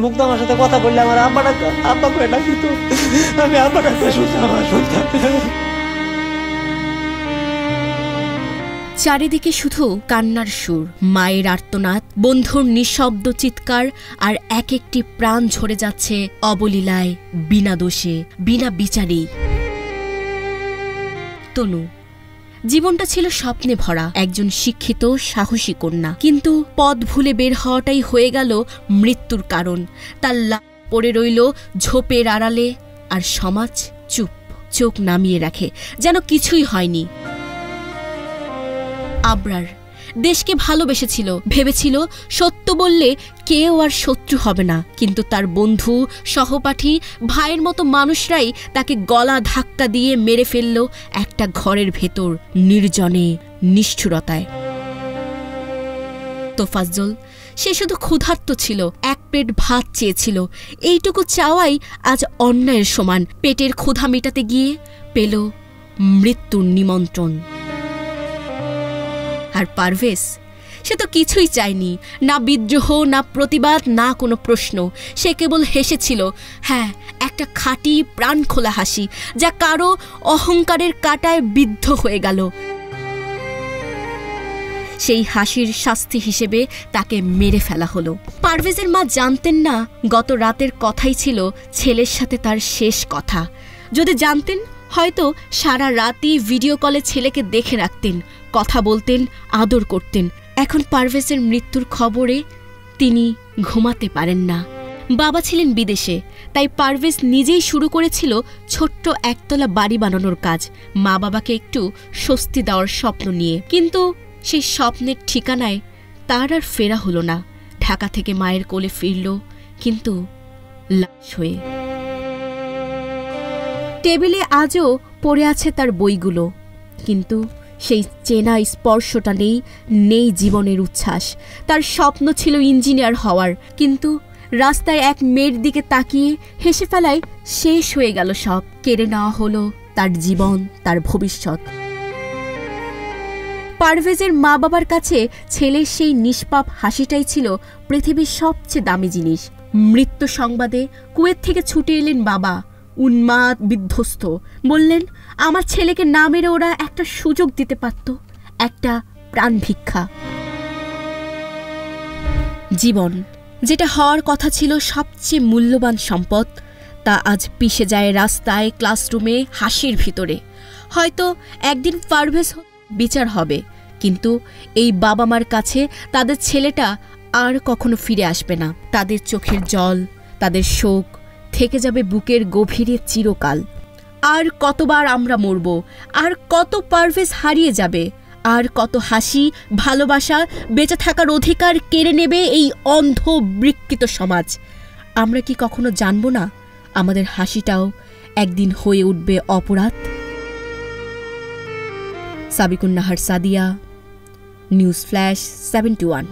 মুগ্ধ আমার সাথে কথা বললে আমার আব্বা করে ডাকি তো আমি আব্বা ডাকতে শুনতাম আমার সন্তান। চারিদিকে শুধু কান্নার সুর, মায়ের আর্তনাদ, বন্ধুর নিঃশব্দ চিৎকার, আর এক একটি প্রাণ ঝরে যাচ্ছে অবলীলায়, বিনা দোষে, বিনা বিচারেই। তনু জীবনটা ছিল স্বপ্নে ভরা, একজন শিক্ষিত সাহসী কন্যা, কিন্তু পথ ভুলে বের হওয়াটাই হয়ে গেল মৃত্যুর কারণ। তার লাশ পড়ে রইল ঝোপের আড়ালে, আর সমাজ চুপ, চোখ নামিয়ে রাখে, যেন কিছুই হয়নি। আবরার দেশকে ভালোবেসেছিল, ভেবেছিল সত্য বললে কেউ আর শত্রু হবে না, কিন্তু তার বন্ধু, সহপাঠী, ভাইয়ের মতো মানুষরাই তাকে গলা ধাক্কা দিয়ে মেরে ফেলল একটা ঘরের ভেতর, নির্জনে, নিষ্ঠুরতায়। তোফাজ্জল সে শুধু ক্ষুধার্ত ছিল, এক প্লেট ভাত চেয়েছিল। এইটুকু চাওয়াই আজ অন্যায়ের সমান। পেটের ক্ষুধা মেটাতে গিয়ে পেল মৃত্যুর নিমন্ত্রণ। আর পারভেজ, সে তো কিছুই চায়নি, না বিদ্রোহ, না প্রতিবাদ, না কোনো প্রশ্ন। সে কেবল হেসেছিল, হ্যাঁ, একটা খাঁটি প্রাণ খোলা হাসি, যা কারো অহংকারের কাঁটায় বিদ্ধ হয়ে গেল। সেই হাসির শাস্তি হিসেবে তাকে মেরে ফেলা হলো। পারভেজের মা জানতেন না গত রাতের কথাই ছিল ছেলের সাথে তার শেষ কথা। যদি জানতেন, হয়তো সারা রাতই ভিডিও কলে ছেলেকে দেখে রাখতেন, কথা বলতেন, আদর করতেন। এখন পারভেজের মৃত্যুর খবরে তিনি ঘুমাতে পারেন না। বাবা ছিলেন বিদেশে, তাই পারভেজ নিজেই শুরু করেছিল ছোট্ট একতলা বাড়ি বানানোর কাজ, মা বাবাকে একটু স্বস্তি দেওয়ার স্বপ্ন নিয়ে। কিন্তু সেই স্বপ্নের ঠিকানায় তার আর ফেরা হলো না। ঢাকা থেকে মায়ের কোলে ফিরল, কিন্তু লাশ হয়ে। টেবিলে আজও পড়ে আছে তার বইগুলো, কিন্তু সেই চেনা স্পর্শটা নেই, নেই জীবনের উচ্ছ্বাস। তার স্বপ্ন ছিল ইঞ্জিনিয়ার হওয়ার, কিন্তু রাস্তায় এক মেয়ের দিকে তাকিয়ে হেসে ফেলায় শেষ হয়ে গেল সব। কেড়ে নেওয়া হলো তার জীবন, তার ভবিষ্যৎ। পারভেজের মা বাবার কাছে ছেলের সেই নিষ্পাপ হাসিটাই ছিল পৃথিবীর সবচেয়ে দামি জিনিস। মৃত্যু সংবাদে কুয়েত থেকে ছুটে এলেন বাবা, উন্মাদ, বিধ্বস্ত। বললেন, আমার ছেলেকে না মেরে ওরা একটা সুযোগ দিতে পারত, একটা প্রাণ ভিক্ষা। জীবন, যেটা হওয়ার কথা ছিল সবচেয়ে মূল্যবান সম্পদ, তা আজ পিষে যায় রাস্তায়, ক্লাসরুমে, হাসির ভিতরে। হয়তো একদিন পারভেজ বিচার হবে, কিন্তু এই বাবা মার কাছে তাদের ছেলেটা আর কখনো ফিরে আসবে না। তাদের চোখের জল, তাদের শোক থেকে যাবে বুকের গভীরে চিরকাল। আর কতবার আমরা মরব, আর কত পারভেজ হারিয়ে যাবে, আর কত হাসি, ভালোবাসা, বেঁচে থাকার অধিকার কেড়ে নেবে এই অন্ধ বিকৃত সমাজ। আমরা কি কখনো জানব না আমাদের হাসিটাও একদিন হয়ে উঠবে অপরাধ? Sabikun Nahar, Sadia, news flash 7-1।